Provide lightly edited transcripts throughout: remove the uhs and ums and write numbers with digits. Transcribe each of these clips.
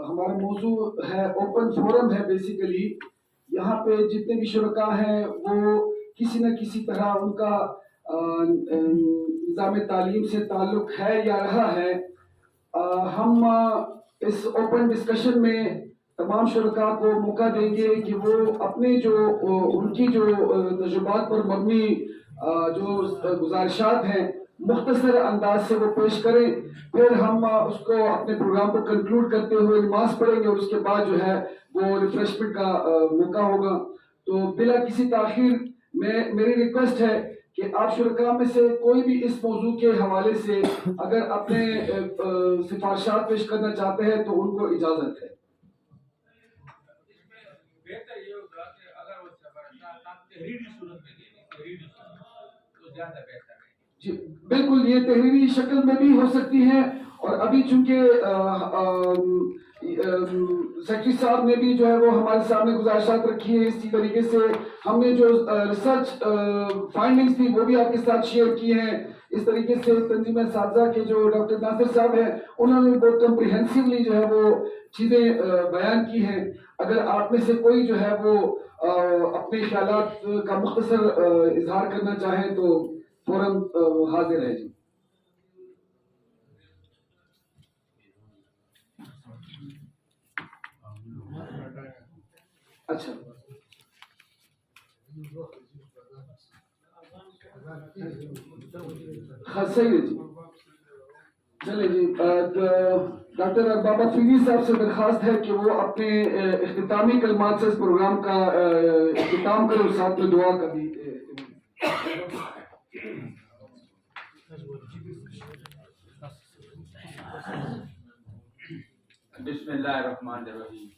ہمارا موضوع ہے اوپن فورم ہے بیسیکلی. یہاں پہ جتنے بھی شرکاء ہیں وہ کسی نہ کسی طرح ان کا نظام تعلیم سے تعلق ہے یا رہا ہے. ہم اس اوپن ڈسکشن میں تمام شرکاء کو موقع دیں گے کہ وہ اپنے جو ان کی جو تجربات پر مبنی جو گزارشات ہیں مختصر انداز سے وہ پیش کریں. پھر ہم اس کو اپنے پروگرام کو کنکلوڈ کرتے ہوئے نماز پڑھیں گے اور اس کے بعد جو ہے وہ ریفریشمنٹ کا موقع ہوگا. تو بلا کسی تاخیر میری ریکویسٹ ہے کہ آپ شرکاء میں سے کوئی بھی اس موضوع کے حوالے سے اگر اپنے سفارشات پیش کرنا چاہتے ہیں تو ان کو اجازت ہے. بہتر یہ ہوگا کہ اگر وہ سفارشات تحریری صورت میں دیں تو زیادہ بہتر ہے. جی بالکل, یہ تحریری شکل میں بھی ہو سکتی ہیں. اور ابھی چونکہ سیکرٹری صاحب نے بھی جو ہے وہ ہمارے سامنے گزارشات رکھی ہے, اسی طریقے سے ہم نے جو ریسرچ فائنڈنگز تھی وہ بھی آپ کے ساتھ شیئر کی ہیں. اس طریقے سے تنظیم اساتذہ کے جو ڈاکٹر ناصر صاحب ہیں انہوں نے بہت کمپریہنسولی جو ہے وہ چیزیں بیان کی ہیں. اگر آپ میں سے کوئی جو ہے وہ اپنے خیالات کا مختصر اظہار کرنا چاہیں تو فوراً حاضر ہے. جی اچھا ہاں صحیح ہے جی. چلے جی, ڈاکٹر بابا فیضی صاحب سے درخواست ہے کہ وہ اپنے اختتامی کلمات سے اس پروگرام کا اختتام کریں اور ساتھ میں دعا کا بھی. بسم اللہ الرحمن الرحیم.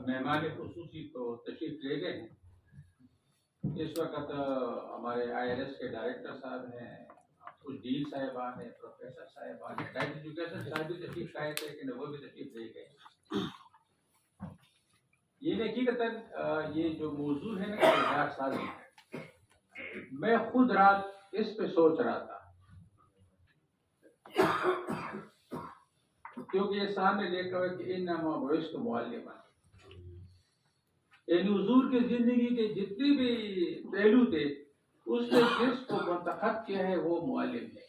مہمان خصوصی تو تشریف لے گئے ہیں. اس وقت ہمارے ILS کے ڈائریکٹر صاحب ہیں, کچھ ڈین صاحبان ہیں, پروفیسر صاحبان ہیں, ڈائریکٹر ایجوکیشن صاحب بھی تشریف لائے تھے لیکن وہ بھی تشریف لے گئے. یہ حقیقتاً یہ جو موضوع ہے نا کردار سازی, میں خود رات اس پہ سوچ رہا تھا کیونکہ یہ سامنے دیکھا ہوا کہ انما بعثت معلما, یعنی حضور کی زندگی کے جتنے بھی پہلو تھے اس نے جس کو منتخب کیا ہے وہ معلم ہے.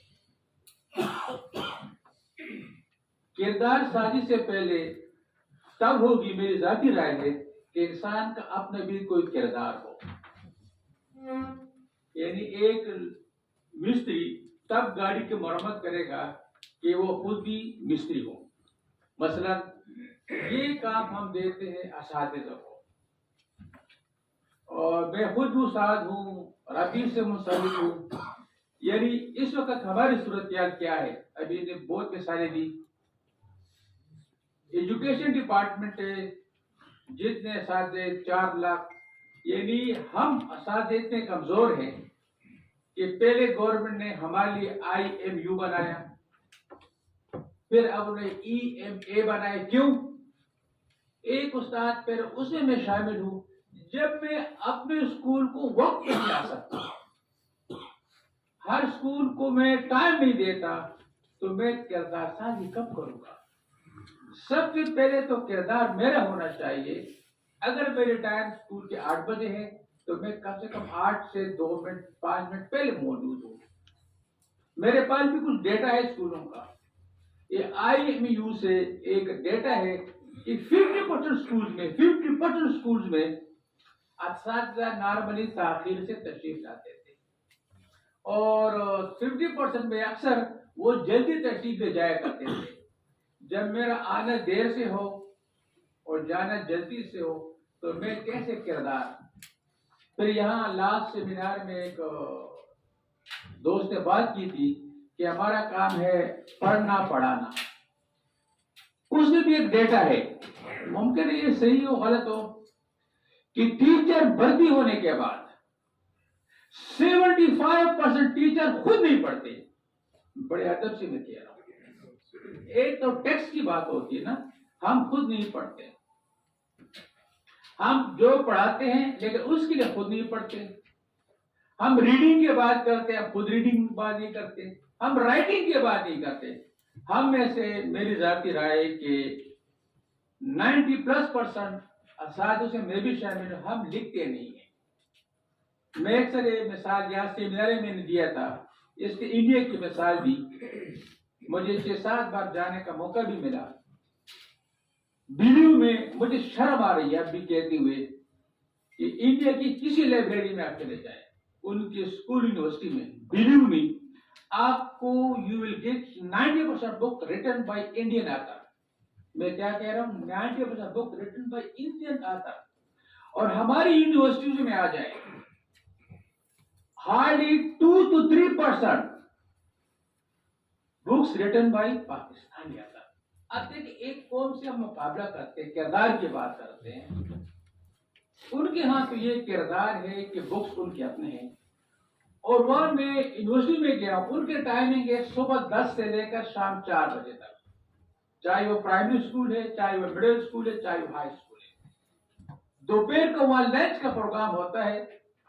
کردار سازی سے پہلے تب ہوگی, میری ذاتی رائے ہے, کہ انسان کا اپنا بھی کوئی کردار ہو. یعنی ایک مستری تب گاڑی کی مرمت کرے گا کہ وہ خود بھی مستری ہو. مثلا یہ کام ہم دیتے ہیں اساتذہ کو, اور میں خود بھی استاد ہوں, ربیع سے منسلک ہوں. یعنی اس وقت ہماری صورتحال کیا ہے, ابھی نے بہت مثالیں دی. ایجوکیشن ڈپارٹمنٹ ہے, جتنے اساتذہ 4 لاکھ, یعنی ہم اساتذہ اتنے کمزور ہیں کہ پہلے گورنمنٹ نے ہمارے لیے IMU بنایا, پھر اب انہیں EMA بنایا. کیوں؟ ایک استاد پھر اس میں شامل ہوں. جب میں اپنے اسکول کو وقت پہ نہیں آ سکتا, ہر اسکول کو میں ٹائم نہیں دیتا, تو میں کردار سازی کب کروں گا؟ سب سے پہلے تو کردار میرا ہونا چاہیے. اگر میرے ٹائم اسکول کے 8 بجے ہے تو میں کم سے کم 8 سے 2 منٹ 5 منٹ پہلے موجود ہوں. میرے پاس بھی کچھ ڈیٹا ہے اسکولوں کا. یہ IMU سے ایک ڈیٹا ہے کہ 50% اسکولز میں اساتذہ نارملی تاخیر سے تشریف لاتے تھے, اور 50% میں اکثر وہ جلدی تشریف لے جایا کرتے تھے. جب میرا آنا دیر سے ہو اور جانا جلدی سے ہو تو میں کیسے کردار. پھر یہاں لاسٹ سیمینار میں ایک دوست نے بات کی تھی کہ ہمارا کام ہے پڑھنا پڑھانا. اس میں بھی ایک ڈیٹا ہے, ممکن ہے یہ صحیح ہو غلط ہو, کہ ٹیچر بھرتی ہونے کے بعد 75% ٹیچر خود نہیں پڑھتے. بڑے ادب سے میں کہہ رہا ہوں. ایک تو ٹیکسٹ کی بات ہوتی ہے نا, ہم خود نہیں پڑھتے. ہم جو پڑھاتے ہیں لیکن اس کے لیے خود نہیں پڑھتے. ہم ریڈنگ کی بات کرتے ہیں, ہم خود ریڈنگ کی بات نہیں کرتے. ہم رائٹنگ کی بات نہیں کرتے. ہم میں سے میری ذاتی رائے کہ 90+% اساتذہ سے میں بھی شامل ہوں، ہم لکھتے نہیں ہیں. میں اکثر یہ مثال یہاں سیمینار میں نے دیا تھا، اس کے انڈیا کی مثال دی. مجھے 6-7 بار جانے کا موقع بھی ملا. بیڈیو میں مجھے شرم آ رہی ہے اب بھی کہتے ہوئے کہ انڈیا کی کسی لائبریری میں آپ چلے جائیں، ان کے اسکول یونیورسٹی میں بیڈیو میں آپ کو you will get 90% book written by Indian author. میں کیا کہہ رہا ہوں، 90% book written by Indian author. اور ہماری یونیورسٹیوں میں آ جائے hardly 2 to 3% books written by Pakistani author. اب دیکھیں ایک قوم سے ہم مقابلہ کرتے ہیں، کردار کی بات کرتے ہیں. ان کے ہاں تو یہ کردار ہے کہ بکس ان کے اپنے ہیں. اور وہاں میں یونیورسٹی میں گیا، ان کے ٹائمنگ ہے صبح 10 سے لے کر شام 4 بجے تک، چاہے وہ پرائمری اسکول ہے، چاہے وہ مڈل اسکول ہے، چاہے وہ ہائی اسکول ہے. دوپہر کو وہاں لنچ کا پروگرام ہوتا ہے،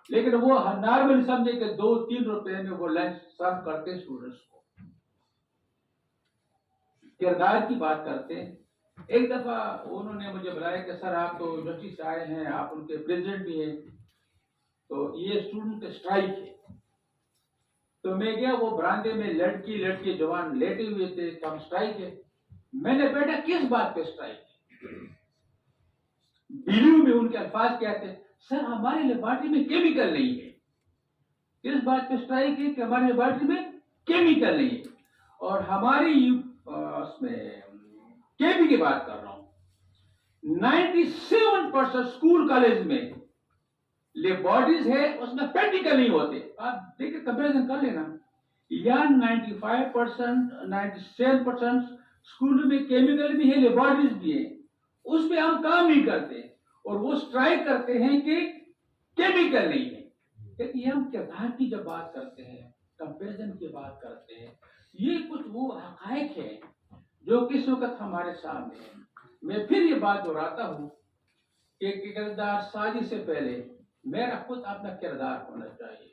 لیکن وہ نارمل سمجھے کہ 2-3 روپے میں وہ لنچ سرو کرتے اسٹوڈنٹس کو. کردار کی بات کرتے ہیں. ایک دفعہ انہوں نے مجھے بلایا کہ سر آپ تو یونیورسٹی سے آئے ہیں، آپ ان کے پریزیڈنٹ بھی ہیں، تو یہ اسٹوڈنٹ اسٹرائک ہے. تو میں گیا، وہ برآمدے میں لڑکی جوان لیٹے ہوئے تھے، کم اسٹرائک ہے. میں نے بیٹا کس بات پہ اسٹرائک ہے؟ بیڈیو میں ان کے الفاظ کیا تھے، سر ہماری لیبارٹری میں کیمیکل نہیں ہے. کس بات پہ اسٹرائک ہے؟ کہ ہماری لیبارٹری میں کیمیکل نہیں ہے. اور ہماری اس میں کے کی بات کر رہا ہوں، 97% اسکول کالج میں لیبارٹریز ہے، اس میں پریکٹیکل نہیں ہوتے. آپ دیکھیں کمپیریزن کر لینا، یا 95% 97% اسکول میں کیمیکل بھی ہے، لیبارٹریز بھی ہے، اس پہ ہم کام نہیں کرتے. اور وہ اسٹرائک کرتے ہیں کہ کیمیکل نہیں ہے. لیکن یہ ہم کردار کی جب بات کرتے ہیں، کمپیریزن کی بات کرتے ہیں، یہ کچھ وہ حقائق ہے جو کس وقت ہمارے سامنے ہیں. میں پھر یہ بات دہراتا ہوں کہ کردار سازی سے پہلے میرا خود اپنا کردار ہونا چاہیے.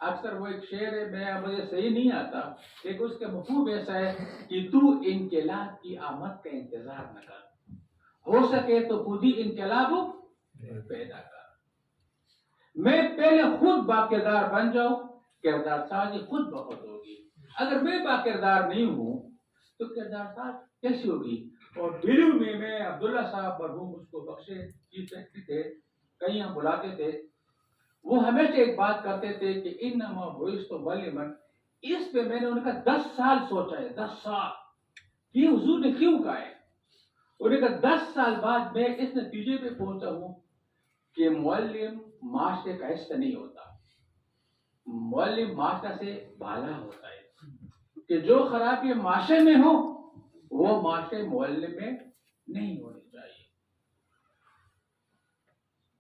اکثر وہ ایک شعر ہے، مجھے صحیح نہیں آتا، لیکن اس کا مفہوم ایسا ہے کہ تو انقلاب کی آمد کا انتظار نہ کر، ہو سکے تو خود ہی انقلاب پیدا کر. میں پہلے خود باکردار بن جاؤں، کردار سازی خود بخود ہوگی. اگر میں باکردار نہیں ہوں تو کردار ساز کیسی ہوگی؟ اور بیڈیو میں عبداللہ صاحب مرحوم، اس کو بخشے، چیف سیکرٹری تھے، کہیں ہم بلاتے تھے، وہ ہمیشہ ایک بات کرتے تھے کہ انما بعثت معلما. اس پہ میں نے ان کا 10 سال سوچا ہے، 10 سال کہ حضور نے کیوں کہا ہے. انہوں نے کہا 10 سال بعد میں اس نتیجے پہ پہنچا ہوں کہ معلم معاشرے کا حصہ نہیں ہوتا، معلم معاشرے سے بالا ہوتا ہے. کہ جو خرابی معاشرے میں ہو وہ معاشرے معلم میں نہیں ہونی چاہیے.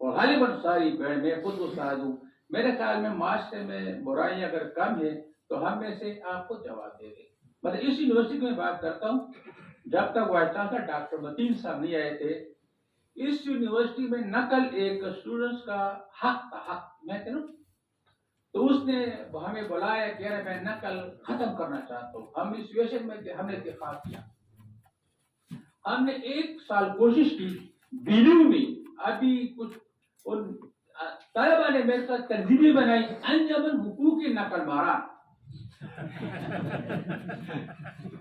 اور غالباً ساری بہن میں خود استاد ہوں، میرے خیال میں معاشرے میں برائی اگر کم ہے تو ہم میں سے آپ خود جواب دے دیں. مطلب اس یونیورسٹی میں بات کرتا ہوں، جب تک وائس چانسلر ڈاکٹر متین صاحب نہیں آئے تھے، اس یونیورسٹی میں نقل ایک اسٹوڈنٹس کا حق تھا. حق میں کہوں تو اس نے ہمیں بلایا کہ میں نقل ختم کرنا چاہتا ہوں. ہم اس سچویشن میں ہم نے اتفاق کیا، ہم نے 1 سال کوشش کی. بیڈیو میں ابھی کچھ ان طلبا نے میرے ساتھ تنظیمیں بنائی، انجمن حقوق نقل ماران.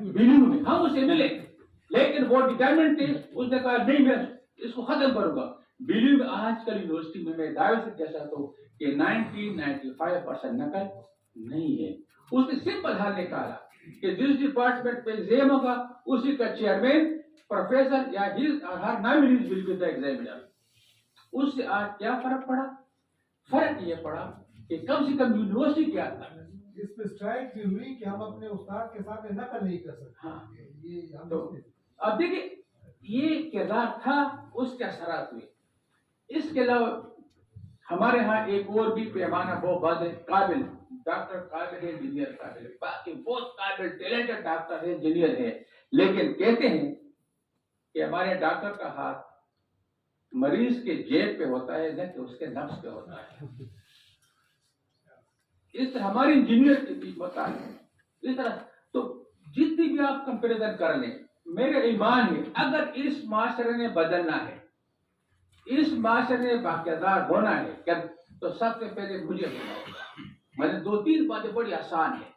بیڈیو میں ہم اسے ملے، لیکن وہ ڈیٹرمنٹ تھے، اس نے کہا نہیں میں اس کو ختم کروں گا. بیڈیو میں آج کل یونیورسٹی میں دعوے سے کہہ سکتا ہوں کہ 95% نقل نہیں ہے. اس نے سمپل حل نکالا کہ جس ڈپارٹمنٹ پہ ایگزام ہوگا اسی کا چیئرمین پروفیسر یا ہر نامنیز ول بی دی ایگزامینر. اس سے آج کیا فرق پڑا؟ فرق یہ پڑا کہ کم سے کم یونیورسٹی کیا تھا. اس پہ اسٹرائک بھی ہوئی کہ ہم اپنے استاد کے ساتھ نقل نہیں کر سکتے. ہاں. یہ ہم تو اب دیکھیں یہ کردار تھا، اس کے اثرات ہوئے. اس کے علاوہ ہمارے ہاں ایک اور بھی پیمانہ بہت بڑا ہے، قابل ڈاکٹر قابل ہے، انجینئر قابل ہے، باقی بہت قابل ٹیلنٹڈ ڈاکٹر ہے، انجینئر ہے، لیکن کہتے ہیں کہ ہمارے ڈاکٹر کا ہاتھ مریض کے جیب پہ ہوتا ہے نہ کہ اس کے نفس پہ ہوتا ہے. اس طرح ہمارے انجینئر کی بھی بتا ہے. اس طرح تو جتنے بھی آپ کمپیریزن کر لیں. میرے ایمان ہے اگر اس معاشرے نے بدلنا ہے, اس معاشرے نے باقیدار ہونا ہے, تو سب سے پہلے مجھے ہونا ہوگا. میں نے 2-3 باتیں بڑی آسان ہے.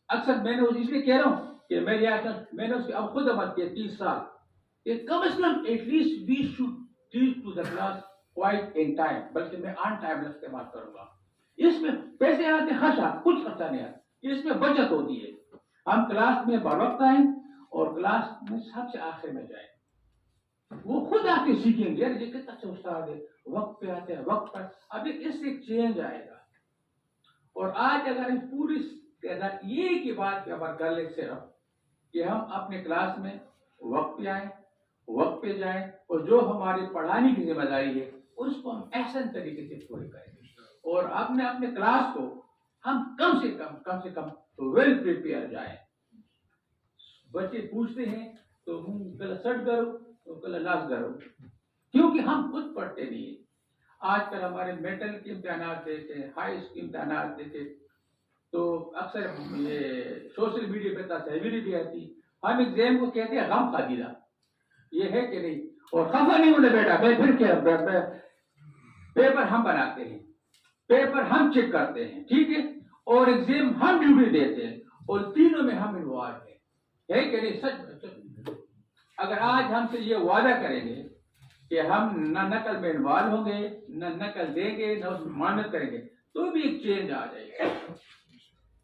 اکثر میں نے اس لیے کہہ رہا ہوں کہ میں نے اس کی اب خود عمل کیا 30 سال, کہ کم از کم at least we should teach to the class quite in time, بلکہ میں آن ٹائم استعمال کروں گا. اس میں پیسے آتے خرچہ, کچھ خرچہ نہیں آتا, اس میں بچت ہوتی ہے. ہم کلاس میں بروقت آئیں اور کلاس میں سب سے آخر میں جائیں. وہ خود آ کے سیکھیں گے یہ کتنا اچھا استاد ہے, وقت پہ آتے ہیں, وقت پر. ابھی اس سے چینج آئے گا. اور آج اگر ہم پوری تعداد یہ کی بات پہ ہمارا کر لیں صرف کہ ہم اپنے کلاس میں وقت پہ آئیں, وقت پہ جائیں, اور جو ہماری پڑھانے کی ذمہ داری ہے اس کو ہم احسن طریقے سے پوری کریں گے. اور اپنے کلاس کو ہم کم سے کم ویل پریپیئر جائیں. بچے پوچھتے ہیں تو ہم کل سٹ کرو تو کل لاس کرو, کیونکہ ہم خود پڑھتے نہیں ہیں. آج کل ہمارے میٹل کے امتحانات دیتے, ہائی کے امتحانات دیتے, تو اکثر یہ سوشل میڈیا پہ تصویریں بھی آتی. ہم ایگزام کو کہتے ہیں غم خادیدہ, یہ ہے کہ نہیں, اور خفا نہیں ہونے بیٹا میں پھر کیا, پیپر ہم بناتے ہیں, پیپر ہم چیک کرتے ہیں, ٹھیک ہے, اور ایگزام ہم ڈیوٹی دیتے ہیں, اور تینوں میں ہم انوالو ہیں, ہے کہ نہیں. سچ اگر آج ہم سے یہ وعدہ کریں گے کہ ہم نہ نقل میں انوالو ہوں گے, نہ نقل دیں گے, نہ اس میں محنت کریں گے, تو بھی ایک چینج آ جائے گا.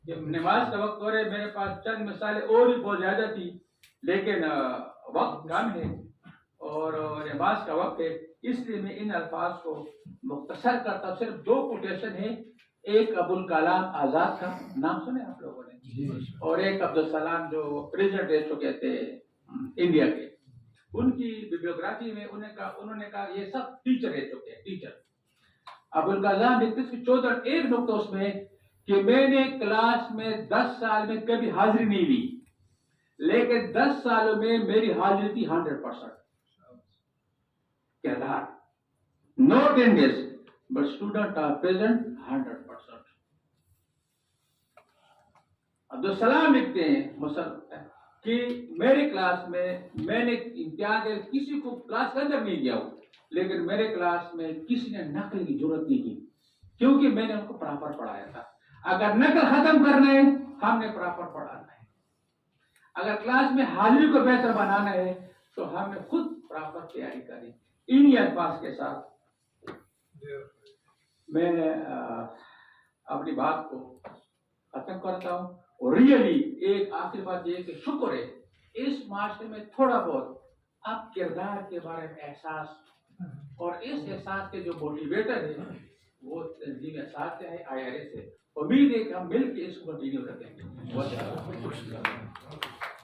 جب نماز کا وقت ہو رہے, میرے پاس چند مثالیں اور بھی بہت زیادہ تھی, لیکن وقت کم ہے اور نماز کا وقت ہے, اس لیے میں ان الفاظ کو مختصر کرتا ہوں. صرف 2 کوٹیشن ہیں, ایک ابوالکلام آزاد کا نام سنے آپ لوگوں نے, اور ایک عبدالسلام جو پریزیڈنٹ رہ چکے تھے انڈیا کے. ان کی بیبلیوگرافی میں انہوں نے کہا یہ سب ٹیچر رہ چکے ہیں, ٹیچر. ابوالکلام لکھتے ہیں 14 ایک نقطہ اس میں کہ میں نے کلاس میں 10 سال میں کبھی حاضری نہیں لی, لیکن 10 سالوں میں میری حاضری تھی 100%. کردار not in this but student are present 100%. Abdul Salam لکھتے ہیں کہ میرے کلاس میں نے امتحان کسی کو کلاس کے اندر نہیں دیا ہوں, لیکن میرے کلاس میں کسی نے نقل کی ضرورت نہیں کی, کیونکہ میں نے ان کو پراپر پڑھایا تھا. اگر نقل ختم کرنا ہے ہم نے پراپر پڑھانا ہے. اگر کلاس میں حاضری کو بہتر بنانا ہے تو ہم نے خود پراپر تیاری کریں. انہی الفاظ کے ساتھ میں اپنی بات کو ختم کرتا ہوں. اور ریئلی ایک آخری بات یہ کہ شکر ہے اس معاشرے میں تھوڑا بہت اب کردار کے بارے میں احساس, اور اس احساس کے جو موٹیویٹر ہے وہ تنظیم احساس سے ہے, IRA سے. امید ہے کہ ہم مل کے اس کو کنٹینیو رکھیں گے.